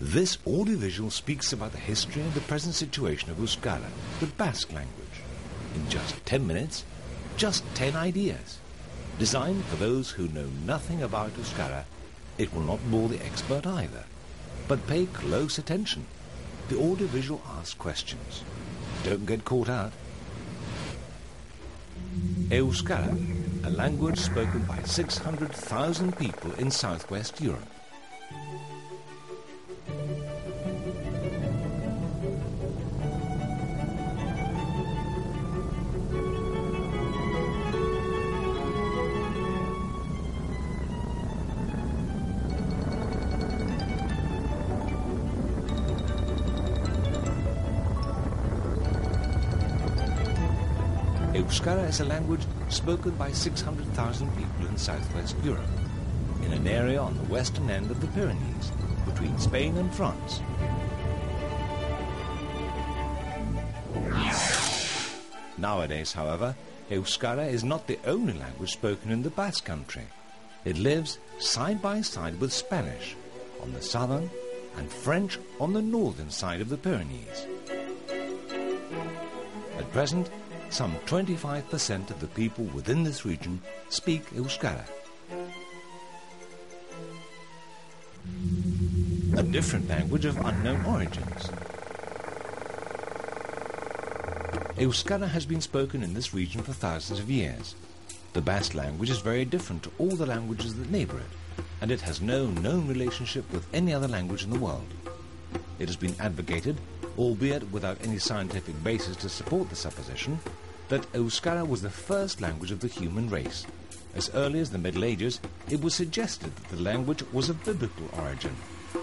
This audiovisual speaks about the history and the present situation of Euskara, the Basque language. In just 10 minutes, just 10 ideas. Designed for those who know nothing about Euskara, it will not bore the expert either. But pay close attention. The audiovisual asks questions. Don't get caught out. Euskara, a language spoken by 600,000 people in southwest Europe. Euskara is a language spoken by 600,000 people in southwest Europe, in an area on the western end of the Pyrenees, between Spain and France. Nowadays, however, Euskara is not the only language spoken in the Basque country. It lives side by side with Spanish on the southern and French on the northern side of the Pyrenees. At present, some 25% of the people within this region speak Euskara. A different language of unknown origins. Euskara has been spoken in this region for thousands of years. The Basque language is very different to all the languages that neighbour it, and it has no known relationship with any other language in the world. It has been advocated, albeit without any scientific basis to support the supposition, that Euskara was the first language of the human race. As early as the Middle Ages, it was suggested that the language was of biblical origin,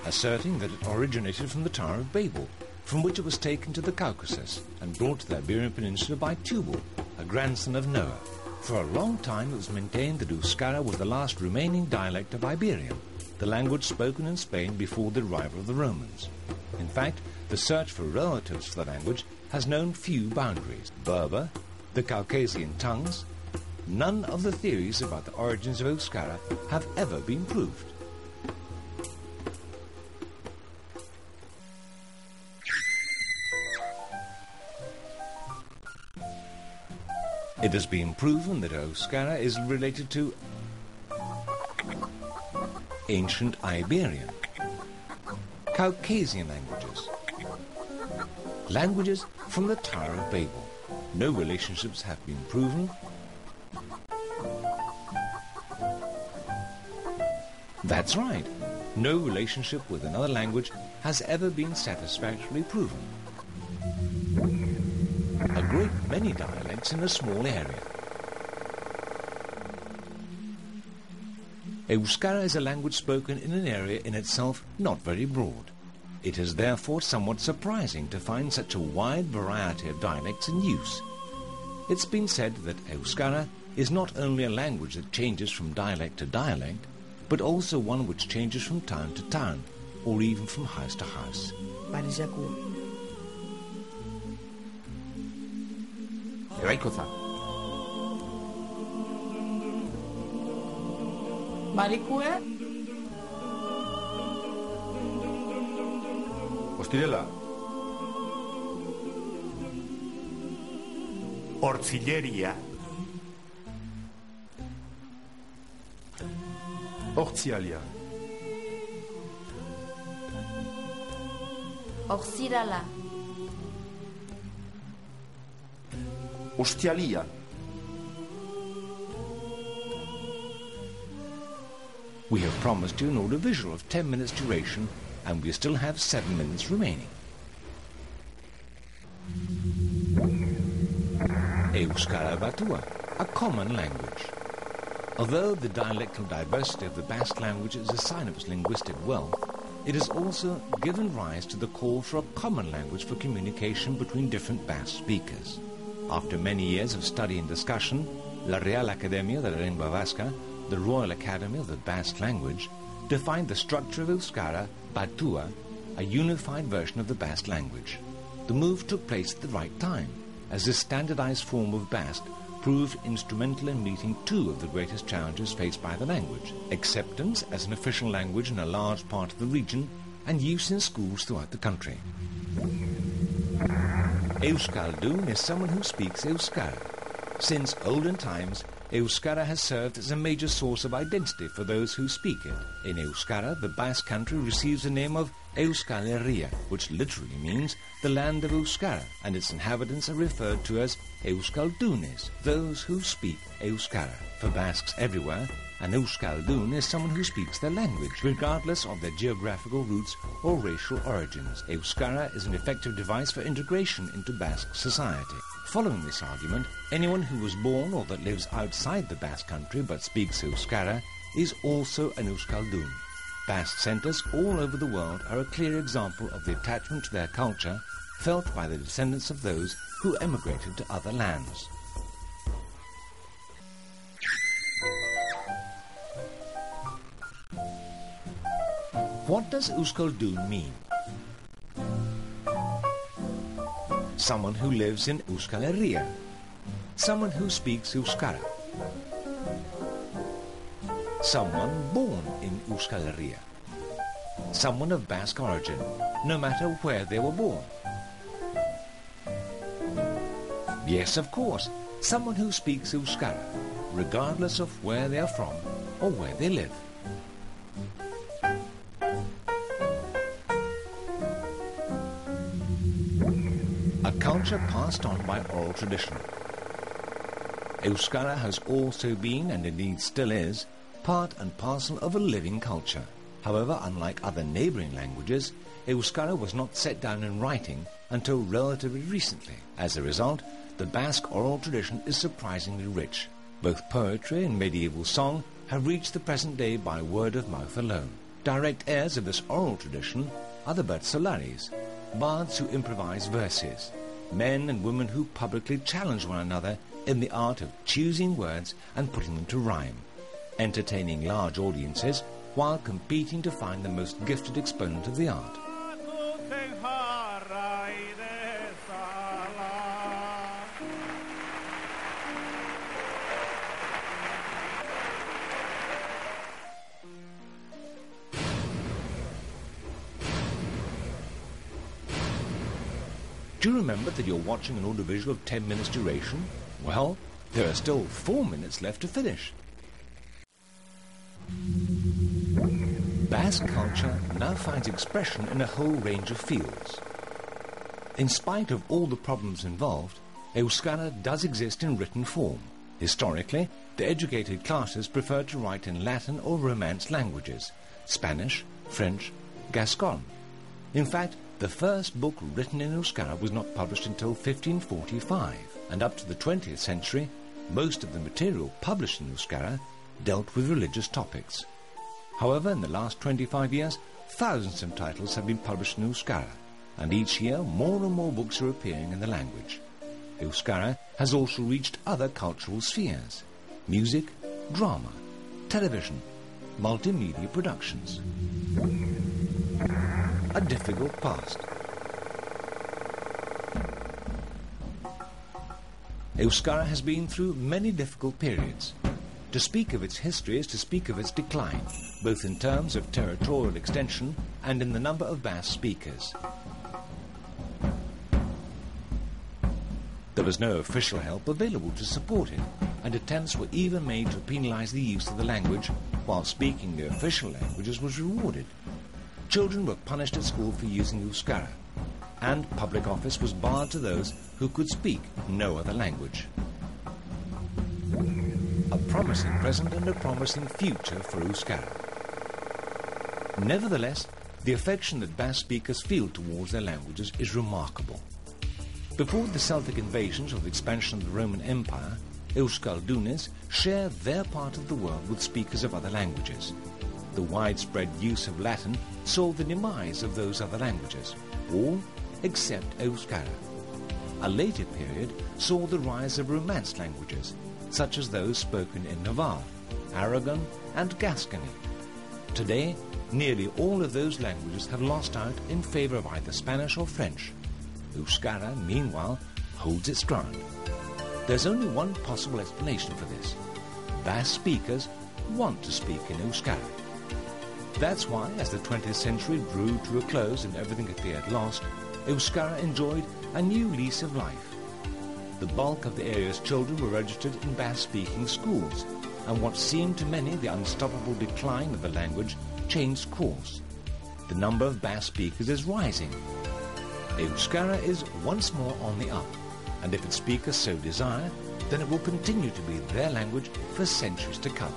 asserting that it originated from the Tower of Babel, from which it was taken to the Caucasus and brought to the Iberian Peninsula by Tubal, a grandson of Noah. For a long time it was maintained that Euskara was the last remaining dialect of Iberian, the language spoken in Spain before the arrival of the Romans. In fact, the search for relatives for the language has known few boundaries. Berber, the Caucasian tongues, none of the theories about the origins of Euskara have ever been proved. It has been proven that Euskara is related to ancient Iberian, Caucasian languages, languages from the Tower of Babel. No relationships have been proven. That's right. No relationship with another language has ever been satisfactorily proven. A great many dialects in a small area. Euskara is a language spoken in an area in itself not very broad. It is therefore somewhat surprising to find such a wide variety of dialects in use. It's been said that Euskara is not only a language that changes from dialect to dialect, but also one which changes from town to town, or even from house to house. Ostirela. Ortzilleria. Ortzialia. Oxirala. Ostialia. We have promised you an audiovisual of 10 minutes duration, and we still have 7 minutes remaining. Euskara Batua, a common language. Although the dialectal diversity of the Basque language is a sign of its linguistic wealth, it has also given rise to the call for a common language for communication between different Basque speakers. After many years of study and discussion, La Real Academia de la Lengua Vasca, the Royal Academy of the Basque language, defined the structure of Euskara Batua, a unified version of the Basque language. The move took place at the right time, as this standardized form of Basque proved instrumental in meeting two of the greatest challenges faced by the language: acceptance as an official language in a large part of the region, and use in schools throughout the country. Euskaldun is someone who speaks Euskara. Since olden times, Euskara has served as a major source of identity for those who speak it. In Euskara, the Basque country receives the name of Euskal Herria, which literally means the land of Euskara, and its inhabitants are referred to as Euskaldunes, those who speak Euskara. For Basques everywhere, an Euskaldun is someone who speaks their language, regardless of their geographical roots or racial origins. Euskara is an effective device for integration into Basque society. Following this argument, anyone who was born or that lives outside the Basque country but speaks Euskara is also an Euskaldun. Basque centres all over the world are a clear example of the attachment to their culture felt by the descendants of those who emigrated to other lands. What does Euskaldun mean? Someone who lives in Euskal Herria. Someone who speaks Euskara. Someone born in Euskal Herria. Someone of Basque origin, no matter where they were born. Yes, of course, someone who speaks Euskara, regardless of where they are from or where they live. A culture passed on by oral tradition. Euskara has also been, and indeed still is, part and parcel of a living culture. However, unlike other neighbouring languages, Euskara was not set down in writing until relatively recently. As a result, the Basque oral tradition is surprisingly rich. Both poetry and medieval song have reached the present day by word of mouth alone. Direct heirs of this oral tradition are the Bertsolaris, bards who improvise verses, men and women who publicly challenge one another in the art of choosing words and putting them to rhyme, entertaining large audiences while competing to find the most gifted exponent of the art. Do you remember that you're watching an audiovisual of 10 minutes duration? Well, there are still 4 minutes left to finish. Basque culture now finds expression in a whole range of fields. In spite of all the problems involved, Euskara does exist in written form. Historically, the educated classes preferred to write in Latin or Romance languages, Spanish, French, Gascon. In fact, the first book written in Euskara was not published until 1545, and up to the 20th century, most of the material published in Euskara dealt with religious topics. However, in the last 25 years, thousands of titles have been published in Euskara, and each year more and more books are appearing in the language. Euskara has also reached other cultural spheres: music, drama, television, multimedia productions. A difficult past. Euskara has been through many difficult periods. To speak of its history is to speak of its decline, both in terms of territorial extension and in the number of Basque speakers. There was no official help available to support it, and attempts were even made to penalize the use of the language, while speaking the official languages was rewarded. Children were punished at school for using Euskara, and public office was barred to those who could speak no other language. A promising present and a promising future for Euskara. Nevertheless, the affection that Basque speakers feel towards their languages is remarkable. Before the Celtic invasions or the expansion of the Roman Empire, Euskaldunes shared their part of the world with speakers of other languages. The widespread use of Latin saw the demise of those other languages, all except Euskara. A later period saw the rise of Romance languages, such as those spoken in Navarre, Aragon and Gascony. Today, nearly all of those languages have lost out in favor of either Spanish or French. Euskara, meanwhile, holds its ground. There's only one possible explanation for this. Basque speakers want to speak in Euskara. That's why, as the 20th century drew to a close and everything appeared lost, Euskara enjoyed a new lease of life. The bulk of the area's children were registered in Basque-speaking schools, and what seemed to many the unstoppable decline of the language changed course. The number of Basque speakers is rising. Euskara is once more on the up, and if its speakers so desire, then it will continue to be their language for centuries to come.